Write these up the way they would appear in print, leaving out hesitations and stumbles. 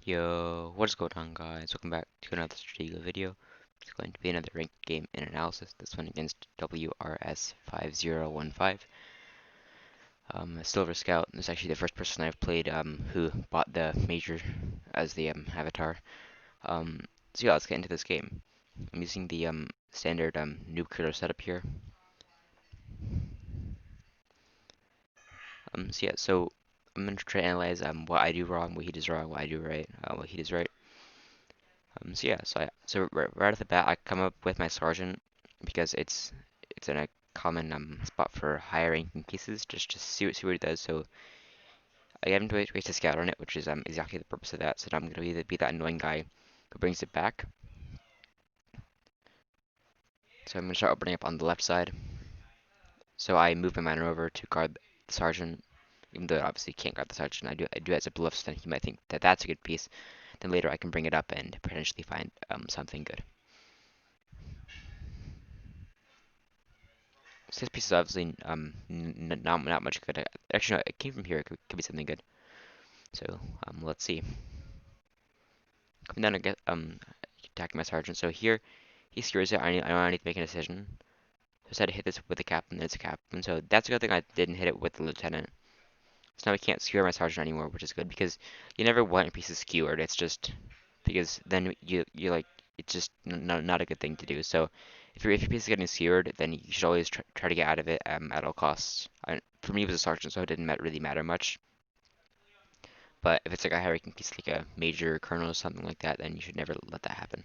Yo, what is going on, guys? Welcome back to another Stratego video. It's going to be another ranked game in analysis, this one against WRS 5015. A Silver Scout. This is actually the first person I've played who bought the Major as the avatar. So yeah, let's get into this game. I'm using the standard noob killer setup here. So I'm going to try to analyze what I do wrong, what he does wrong, what I do right, what he does right. So right off the bat, I come up with my sergeant because it's in a common spot for higher ranking pieces. Just see what it does. So I get him to waste a scout on it, which is exactly the purpose of that. So now I'm gonna be that annoying guy who brings it back. So I'm gonna start opening up on the left side. So I move my miner over to guard the sergeant, even though I obviously can't guard the sergeant. I do it as a bluff, so then he might think that that's a good piece. Then later I can bring it up and potentially find something good. So this piece is obviously not much good. Actually, no, it came from here. It could be something good. So let's see. Coming down and get attacking my sergeant. So here he skewers it. I need to make a decision. So I decided to hit this with the captain. It's a captain. So that's a good thing I didn't hit it with the lieutenant. So now I can't skewer my sergeant anymore, which is good because you never want your pieces skewered. It's just because then you like it's just not a good thing to do. So if your piece is getting skewered, then you should always try to get out of it at all costs. For me, it was a sergeant, so it didn't really matter much. But if it's like a high-ranking piece, like a major colonel or something like that, then you should never let that happen.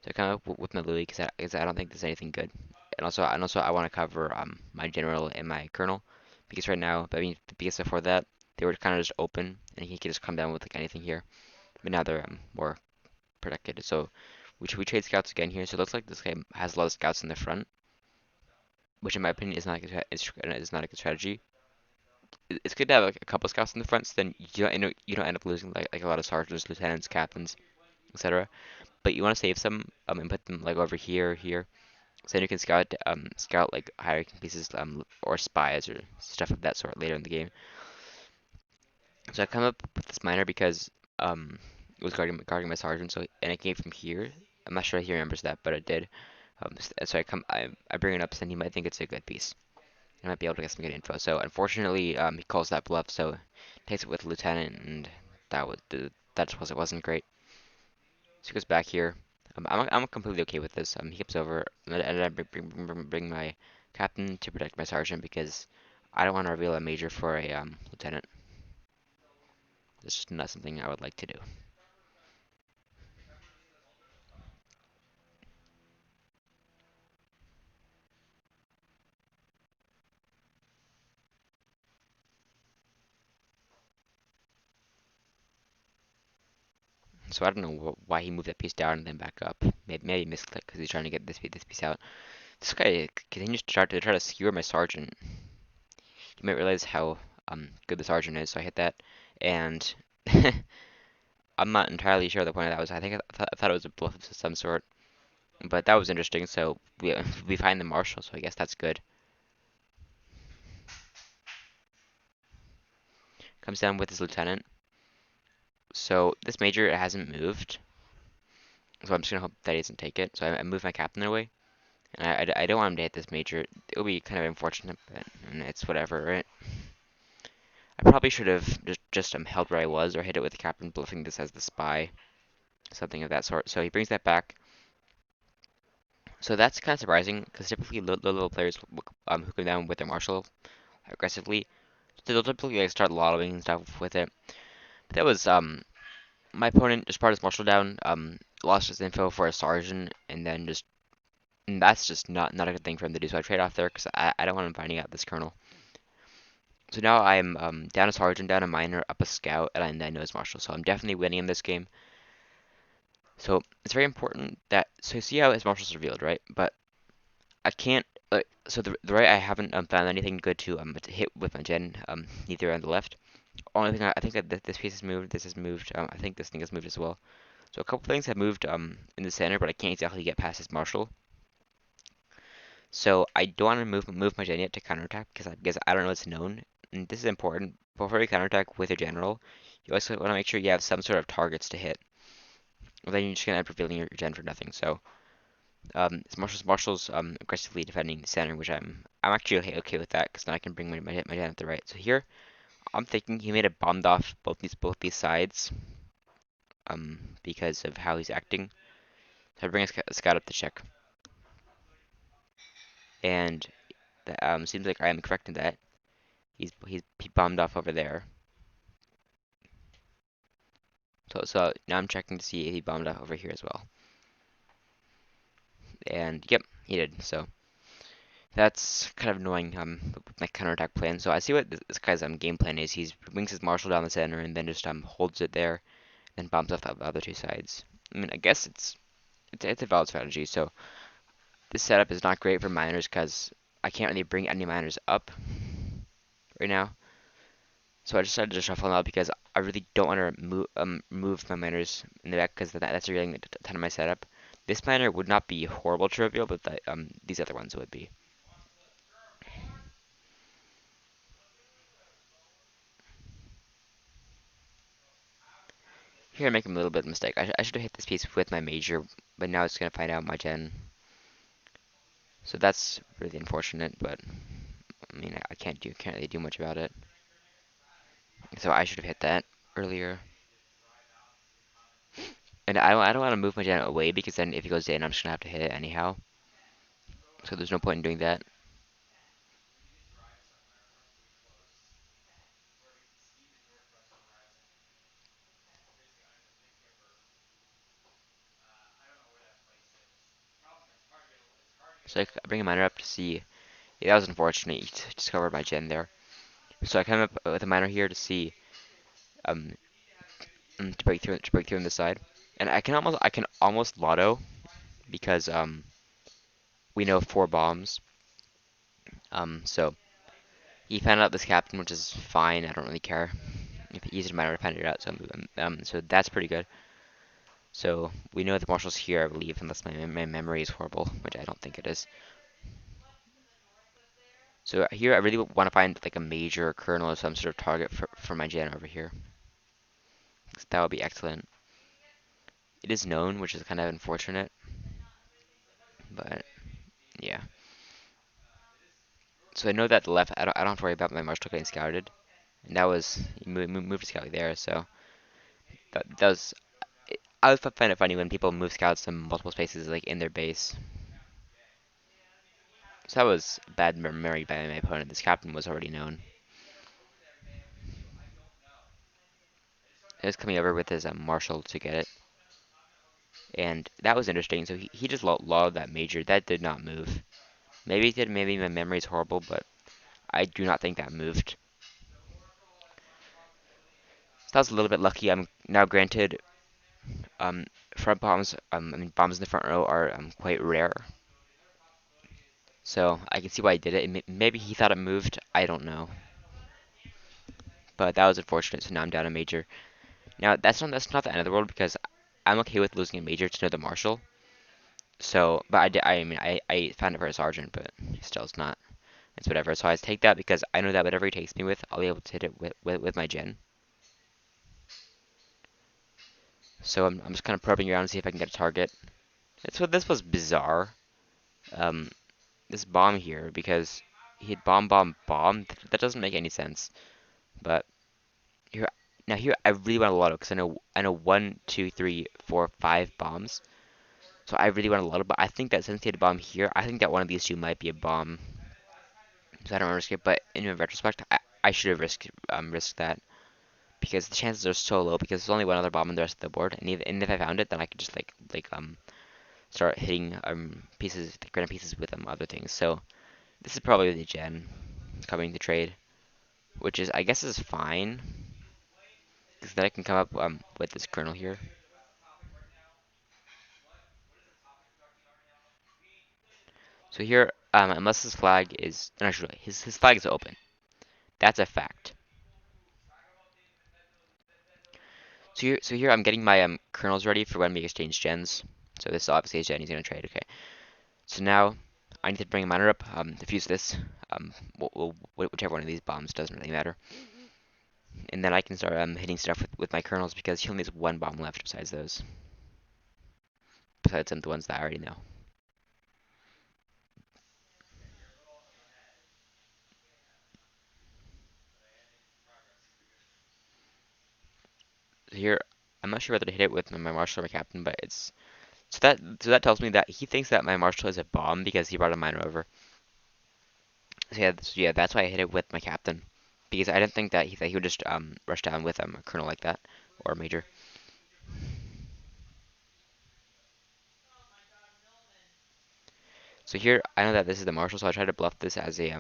So I kind of with my Louis because I don't think there's anything good. And also I want to cover my general and my colonel because right now, I mean, because before that they were kind of just open and he could just come down with like anything here. But now they're more protected. So we trade scouts again here. So it looks like this guy has a lot of scouts in the front, which in my opinion is not a good strategy. It's good to have like a couple scouts in the front, so then you don't end up losing like a lot of sergeants, lieutenants, captains, etc. But you want to save some and put them like over here or here, so then you can scout like higher ranking pieces or spies or stuff of that sort later in the game. So I come up with this miner because it was guarding my sergeant, so and it came from here. I'm not sure he remembers that, but it did. So I bring it up, so then he might think it's a good piece. I might be able to get some good info. So unfortunately, he calls that bluff, so takes it with lieutenant, and that just wasn't great. So he goes back here. I'm completely okay with this. He comes over, and I bring my captain to protect my sergeant because I don't want to reveal a major for a lieutenant. It's just not something I would like to do. So I don't know why he moved that piece down and then back up. Maybe he misclicked because he's trying to get this piece out. This guy continues to try to skewer my sergeant. You might realize how good the sergeant is. So I hit that, and I'm not entirely sure the point of that was. I thought it was a bluff of some sort, but that was interesting. So we find the marshal, so I guess that's good. Comes down with his lieutenant. So this major it hasn't moved, so I'm just gonna hope that he doesn't take it. So I move my captain away, and I don't want him to hit this major. It would be kind of unfortunate, but it's whatever, right? I probably should have just held where I was or hit it with the captain, bluffing this as the spy, something of that sort. So he brings that back. So that's kind of surprising because typically low-level players who come down with their marshal aggressively, they'll typically like start lottoing and stuff with it. But that was my opponent just brought his marshal down, lost his info for a sergeant, and then and that's just not a good thing for him to do. So I trade off there because I don't want him finding out this colonel. So now I'm down a sergeant, down a miner, up a scout, and I know his marshal. So I'm definitely winning in this game. So it's very important that so see how his marshal's revealed, right? But I can't. So the right, I haven't found anything good to hit with my gen neither on the left. Only thing I think that this piece has moved. This has moved. I think this thing has moved as well. So a couple things have moved in the center, but I can't exactly get past his marshal. So I don't want to move my gen yet to counterattack because I don't know it's known. And this is important. Before you counterattack with your general, You also want to make sure you have some sort of targets to hit. Or then you're just gonna end up revealing your gen for nothing. So it's Marshall's aggressively defending the center, which I'm actually okay with that because then I can bring my gen at the right. So here I'm thinking he may have bombed off both these sides because of how he's acting. So I bring a scout up to check, and that seems like I am correct in that he bombed off over there. So now I'm checking to see if he bombed off over here as well. And yep, he did. So that's kind of annoying with my counterattack plan. So I see what this guy's game plan is. He wings his marshal down the center and then just holds it there, then bombs off the other two sides. I mean, I guess it's a valid strategy. So this setup is not great for miners because I can't really bring any miners up right now. So I decided to shuffle them out because I really don't want to move my miners in the back because that's revealing a ton of my setup. This miner would not be horrible to reveal, but these other ones would be. Here I'm making a little bit of a mistake. I should have hit this piece with my major, but now it's going to find out my gen. So that's really unfortunate, but I mean I can't really do much about it. So I should have hit that earlier. And I don't want to move my gen away because then if he goes in, I'm just gonna have to hit it anyhow. So there's no point in doing that. So I bring a miner up to see. Yeah, that was unfortunate. He discovered my gen there. So I come up with a miner here to see um to break through on the side. And I can almost lotto because we know 4 bombs. So he found out this captain, which is fine. I don't really care. If he used a miner to find it out, so that's pretty good. So we know the marshal's here, I believe, unless my memory is horrible, which I don't think it is. So here I really want to find like a major kernel or some sort of target for my gen over here. That would be excellent. It is known, which is kind of unfortunate, but yeah. So I know that the left, I don't have to worry about my marshal getting scouted, and that was he moved to scout there. So that does. I always find it funny when people move scouts to multiple spaces like in their base. So that was bad memory by my opponent. This captain was already known. He was coming over with his marshal to get it, and that was interesting. So he just logged that major. That did not move. Maybe it did. Maybe my memory is horrible, but I do not think that moved. So that was a little bit lucky. I'm now granted um, front bombs. I mean bombs in the front row are quite rare. So I can see why he did it. Maybe he thought it moved. I don't know. But that was unfortunate. So now I'm down a major. Now that's not the end of the world because I'm okay with losing a major to the marshal. So, but I mean I found it for a sergeant, but still it's not. It's whatever. So I take that because I know that whatever he takes me with, I'll be able to hit it with my gen. So I'm just kind of probing around to see if I can get a target. So this was bizarre. Um, this bomb here because he had bomb. That doesn't make any sense. But here now here I really want a lotto because I know 1, 2, 3, 4, 5 bombs. So I really want a lotto, but I think that since he had a bomb here, I think that one of these two might be a bomb. So I don't want to risk it. But in retrospect, I should have risked that because the chances are so low because there's only one other bomb on the rest of the board, and if I found it, then I could just start hitting pieces, like random pieces with other things. So this is probably the gen coming to trade, which is I guess is fine because then I can come up with this kernel here. So here, unless his flag is no, actually his flag is open. That's a fact. So here I'm getting my kernels ready for when we exchange gens. So this is obviously a gen he's gonna trade. Okay. So now I need to bring a miner up, defuse this. Whichever one of these bombs doesn't really matter. and then I can start hitting stuff with my kernels because he only has one bomb left besides those. Besides the ones that I already know. So here, I'm not sure whether to hit it with my marshal or my captain, but it's so that tells me that he thinks that my marshal is a bomb because he brought a miner over. So yeah, that's why I hit it with my captain because I didn't think that he would just rush down with a colonel like that or a major. So here, I know that this is the marshal, so I try to bluff this as a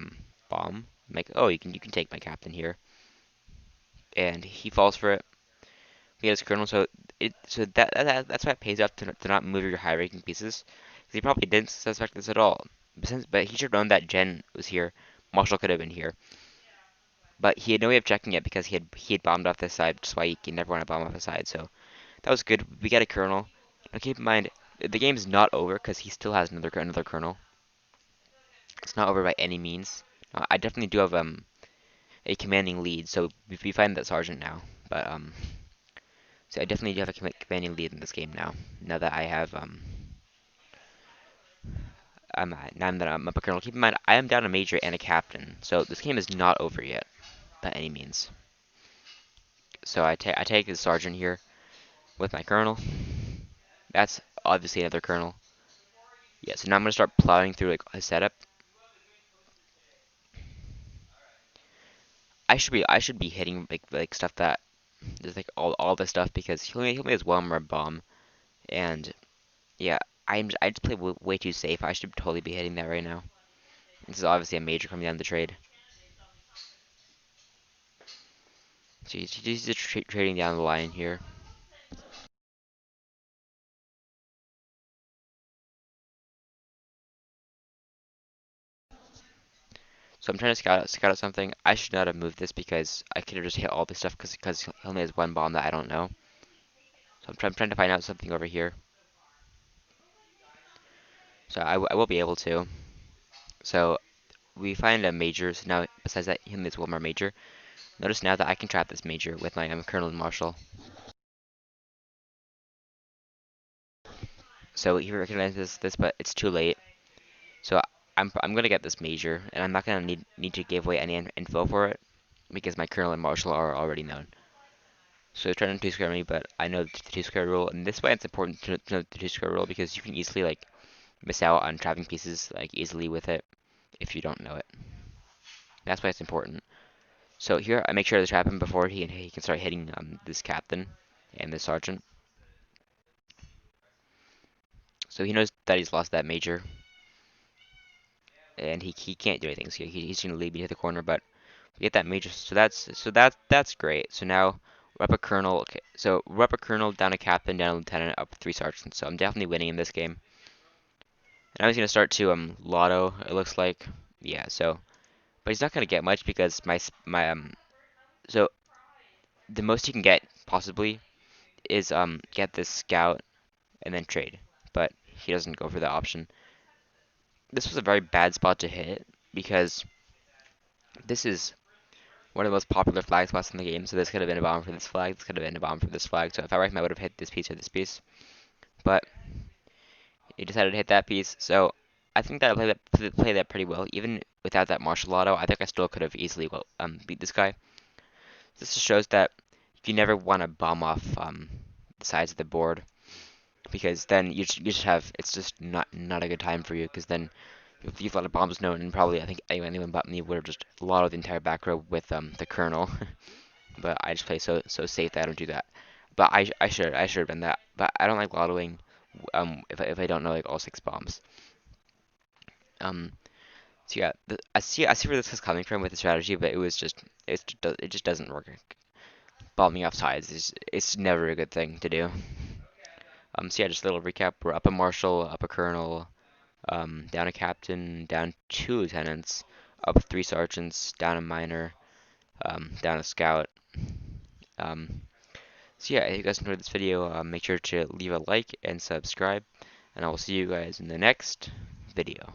bomb. Like, oh, you can take my captain here, and he falls for it. He has colonel, that's why it pays off to not move your high-ranking pieces. Because he probably didn't suspect this at all. But he should have known that Jen was here. Marshall could have been here, but he had no way of checking it because he had bombed off this side, which is why he never want to bomb off the side. So that was good. We got a colonel. Now keep in mind, the game is not over because he still has another colonel. It's not over by any means. I definitely do have a commanding lead, so we find that sergeant now. But so I definitely do have a commanding lead in this game now. Now that I have now that I'm up a colonel. Keep in mind, I am down a major and a captain, so this game is not over yet by any means. So I take the sergeant here with my colonel. That's obviously another colonel. Yeah, so now I'm gonna start plowing through like his setup. I should be hitting like stuff that just like all the stuff because he only has one more bomb and yeah I just play way too safe. I should totally be hitting that right now. This is obviously a major coming down the trade. So he's just trading down the line here. So I'm trying to scout out something. I should not have moved this because I could have just hit all this stuff because he only has one bomb that I don't know. So I'm trying to find out something over here. So I will be able to. So we find a major. So now besides that, he only has one more major. Notice now that I can trap this major with my colonel and marshal. So he recognizes this, but it's too late. So I'm gonna get this major, and I'm not gonna need to give away any info for it because my colonel and marshal are already known. So trying to two-square me, but I know the two-square rule, and this way it's important to know the two-square rule because you can easily like miss out on trapping pieces like easily with it if you don't know it. That's why it's important. So here I make sure to trap him before he can start hitting this captain and this sergeant. So he knows that he's lost that major, and he can't do anything. So he's gonna lead me to the corner, but we get that major. So that's great. So now we're up a colonel. Okay, so we're up a colonel, down a captain, down a lieutenant, up three sergeants. So I'm definitely winning in this game. And now he's gonna start to lotto. It looks like, yeah. So, but he's not gonna get much because my so the most he can get possibly is get this scout and then trade. But he doesn't go for that option. This was a very bad spot to hit because this is one of the most popular flag spots in the game. So this could have been a bomb for this flag. This could have been a bomb for this flag. So if I were him, I would have hit this piece or this piece. But he decided to hit that piece. So I think that I played that pretty well. Even without that martial auto, I think I still could have easily beat this guy. This just shows that you never want to bomb off the sides of the board because then you just have it's just not a good time for you because then if you've let a bombs known and probably I think anyone but me would have just lottoed the entire back row with the colonel. But I just play so safe that I don't do that. But I should have done that. But I don't like lottoing if I don't know like all six bombs. Um so yeah, I see where this is coming from with the strategy, but it just doesn't work. Bombing off sides is it's never a good thing to do. So yeah, just a little recap. We're up a marshal, up a colonel, down a captain, down two lieutenants, up three sergeants, down a minor, down a scout. Um, so yeah, if you guys enjoyed this video, make sure to leave a like and subscribe, and I will see you guys in the next video.